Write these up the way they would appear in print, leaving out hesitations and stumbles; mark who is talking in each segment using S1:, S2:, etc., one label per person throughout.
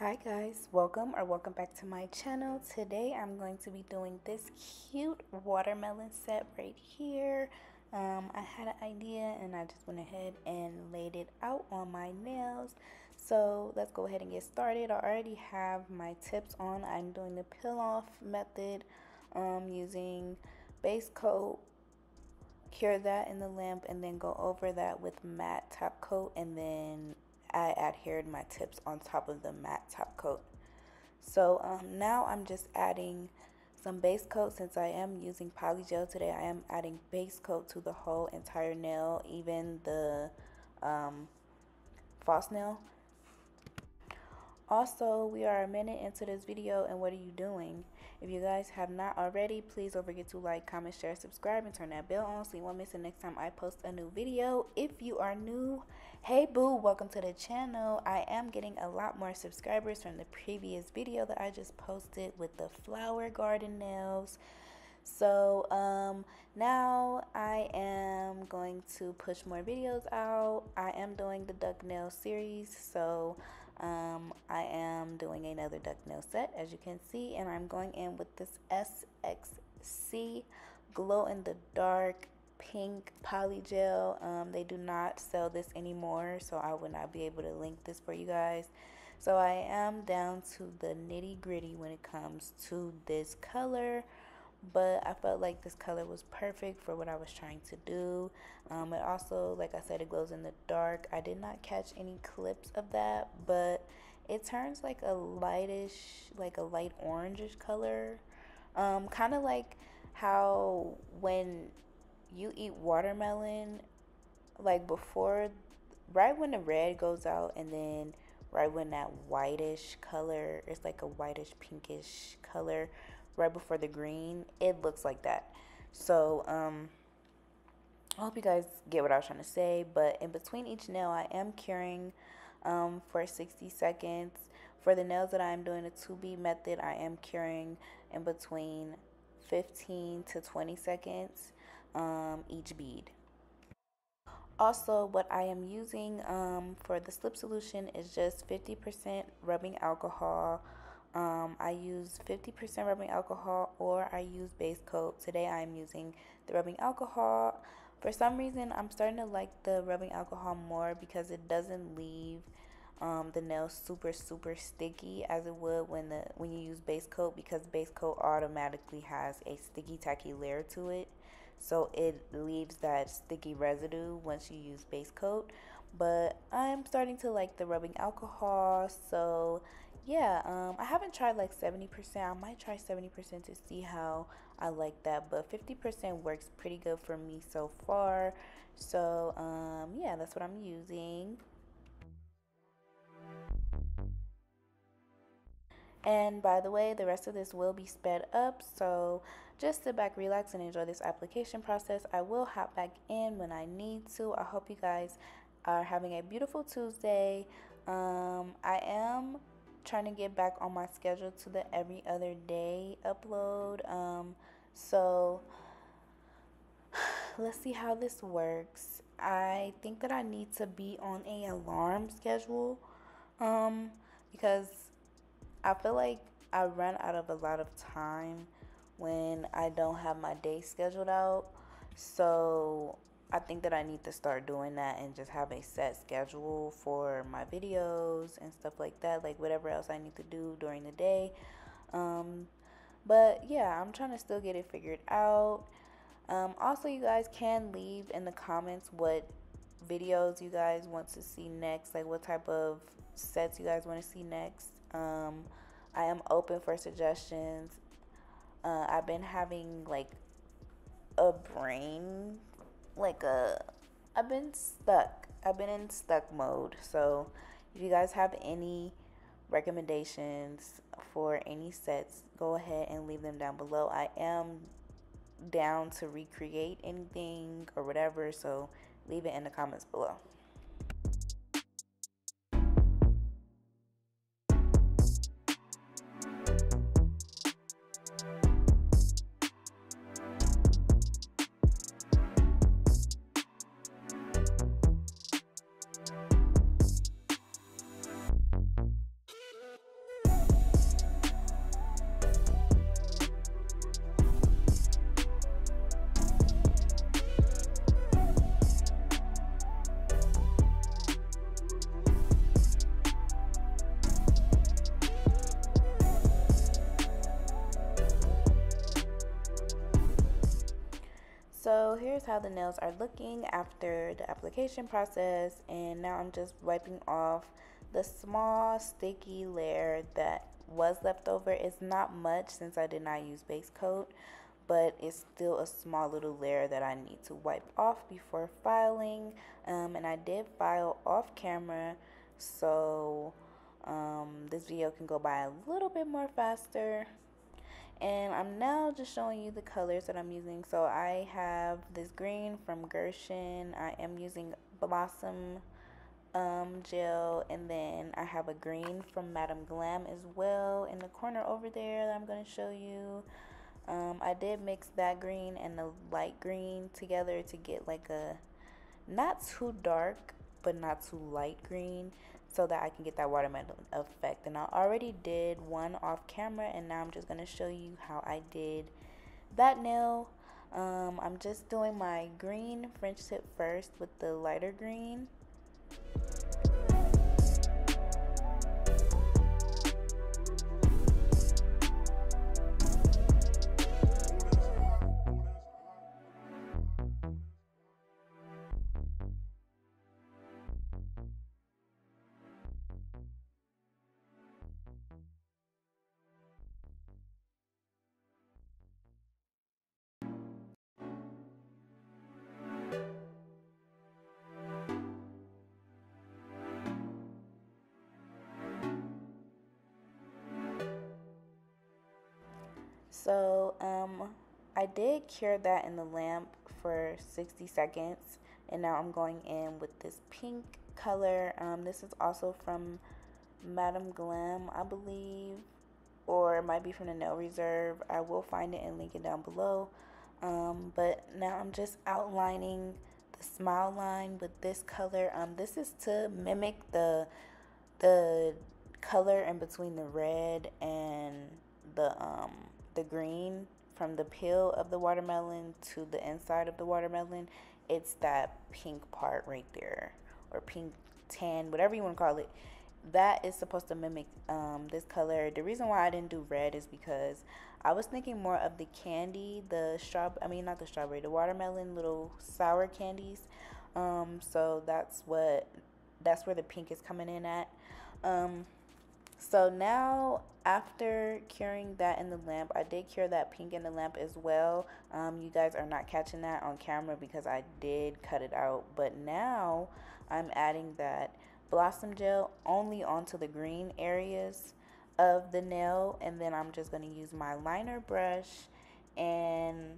S1: Hi guys, welcome back to my channel. Today I'm going to be doing this cute watermelon set right here. I had an idea and I just went ahead and laid it out on my nails. So let's go ahead and get started. I already have my tips on. I'm doing the peel off method using base coat, cure that in the lamp, and then go over that with matte top coat, and then I adhered my tips on top of the matte top coat. So now I'm just adding some base coat. Since I am using polygel today, I am adding base coat to the whole entire nail, even the false nail. Also, we are a minute into this video, and what are you doing? If you guys have not already, please don't forget to like, comment, share, subscribe, and turn that bell on so you won't miss the next time I post a new video. If you are new, hey boo, welcome to the channel. I am getting a lot more subscribers from the previous video that I just posted with the flower garden nails. So now I am going to push more videos out. I am doing the duck nail series, so I am doing another duck nail set, as you can see, and I'm going in with this SXC glow in the dark pink polygel. They do not sell this anymore, so I would not be able to link this for you guys. So I am down to the nitty gritty when it comes to this color, but I felt like this color was perfect for what I was trying to do. It also, like I said, it glows in the dark. I did not catch any clips of that, but it turns like a lightish, like a light orangish color. Kind of like how when you eat watermelon, like before, right when the red goes out, and then right when that whitish color, it's like a whitish pinkish color right before the green, it looks like that. So I hope you guys get what I was trying to say. But in between each nail, I am curing for 60 seconds. For the nails that I'm doing the 2B method, I am curing in between 15 to 20 seconds each bead. Also, what I am using for the slip solution is just 50% rubbing alcohol. I use 50% rubbing alcohol, or I use base coat. Today I am using the rubbing alcohol. For some reason, I'm starting to like the rubbing alcohol more because it doesn't leave the nails super sticky as it would when you use base coat, because base coat automatically has a sticky tacky layer to it, so it leaves that sticky residue once you use base coat. But I'm starting to like the rubbing alcohol, so yeah, I haven't tried like 70%. I might try 70% to see how I like that, but 50% works pretty good for me so far. So yeah, that's what I'm using. And by the way, the rest of this will be sped up, so just sit back, relax, and enjoy this application process. I will hop back in when I need to. I hope you guys are having a beautiful Tuesday. I am trying to get back on my schedule to the every other day upload. So let's see how this works. I think that I need to be on a alarm schedule because I feel like I run out of a lot of time when I don't have my day scheduled out. So I think that I need to start doing that and just have a set schedule for my videos and stuff like that, like whatever else I need to do during the day. But yeah, I'm trying to still get it figured out. Also, you guys can leave in the comments what videos you guys want to see next, like what type of sets you guys want to see next. I am open for suggestions. I've been having like a brain, like I've been stuck. I've been in stuck mode. So if you guys have any recommendations for any sets, go ahead and leave them down below. I am down to recreate anything or whatever, so leave it in the comments below. So here's how the nails are looking after the application process, and now I'm just wiping off the small sticky layer that was left over. It's not much since I did not use base coat, but it's still a small little layer that I need to wipe off before filing. And I did file off camera, so this video can go by a little bit more faster. And I'm now just showing you the colors that I'm using. So I have this green from Gershon. I am using Blossom gel, and then I have a green from Madam Glam as well in the corner over there that I'm going to show you. I did mix that green and the light green together to get like a not too dark but not too light green, so that I can get that watermelon effect. And I already did one off camera, and now I'm just going to show you how I did that nail. I'm just doing my green French tip first with the lighter green. So I did cure that in the lamp for 60 seconds, and now I'm going in with this pink color. This is also from Madam Glam, I believe, or it might be from the Nail Reserve. I will find it and link it down below. But now I'm just outlining the smile line with this color. This is to mimic the color in between the red and the green from the peel of the watermelon to the inside of the watermelon. It's that pink part right there, or pink tan, whatever you want to call it. That is supposed to mimic this color. The reason why I didn't do red is because I was thinking more of the candy, not the strawberry, the watermelon little sour candies. So that's where the pink is coming in at. So now, after curing that in the lamp, I did cure that pink in the lamp as well. You guys are not catching that on camera because I did cut it out. But now I'm adding that Blossom gel only onto the green areas of the nail. And then I'm just going to use my liner brush and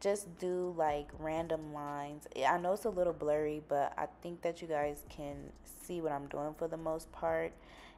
S1: just do like random lines. I know it's a little blurry, but I think that you guys can see what I'm doing for the most part.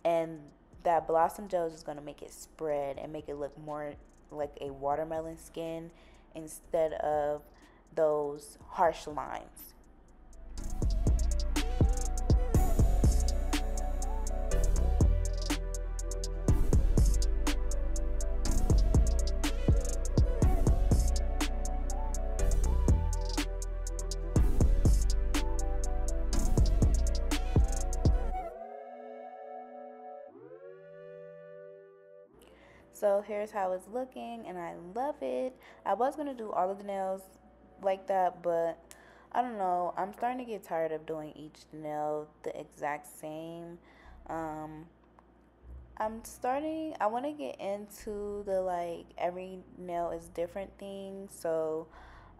S1: And that Blossom gel is just going to make it spread and make it look more like a watermelon skin instead of those harsh lines. So here's how it's looking, and I love it. I was going to do all of the nails like that, but I don't know. I'm starting to get tired of doing each nail the exact same. I want to get into the like every nail is different thing. So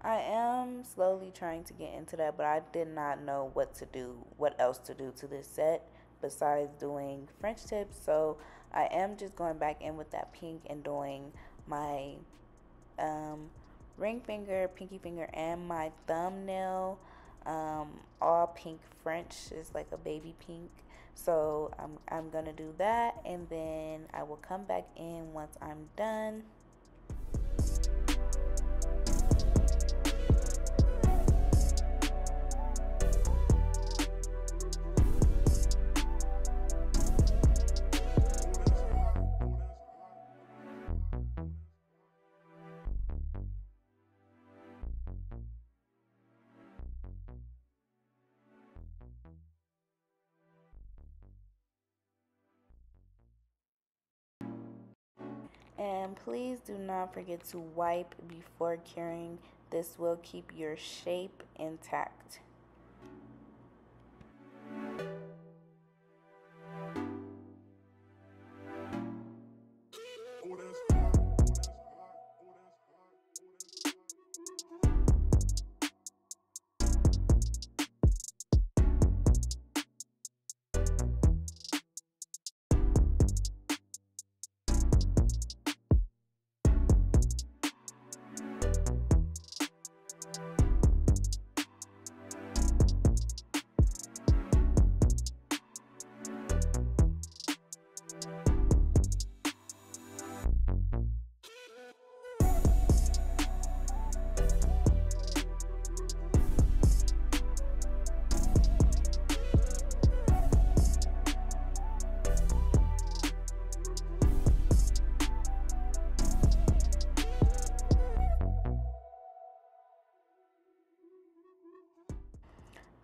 S1: I am slowly trying to get into that, but I did not know what else to do to this set besides doing French tips. So I am just going back in with that pink and doing my ring finger, pinky finger, and my thumbnail. All pink French is like a baby pink. So I'm gonna do that, and then I will come back in once I'm done. And please do not forget to wipe before curing this will keep your shape intact.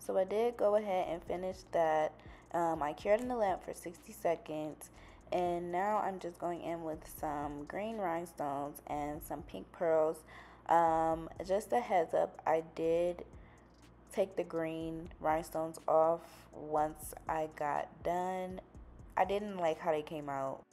S1: So I did go ahead and finish that. I cured in the lamp for 60 seconds. And now I'm just going in with some green rhinestones and some pink pearls. Just a heads up, I did take the green rhinestones off once I got done. I didn't like how they came out.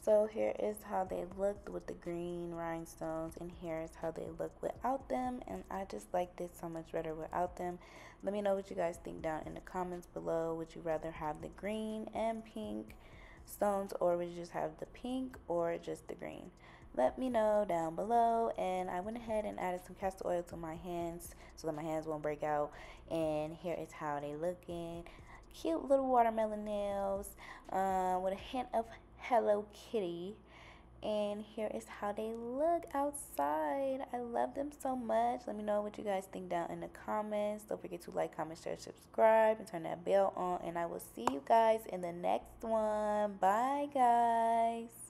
S1: So here is how they looked with the green rhinestones, and here is how they look without them, and I just like this so much better without them. Let me know what you guys think down in the comments below. Would you rather have the green and pink stones, or would you just have the pink or just the green? Let me know down below. And I went ahead and added some castor oil to my hands so that my hands won't break out, and here is how they looking. Cute little watermelon nails with a hint of Hello Kitty. And here is how they look outside. I love them so much. Let me know what you guys think down in the comments. Don't forget to like, comment, share, subscribe, and turn that bell on. And I will see you guys in the next one. Bye, guys.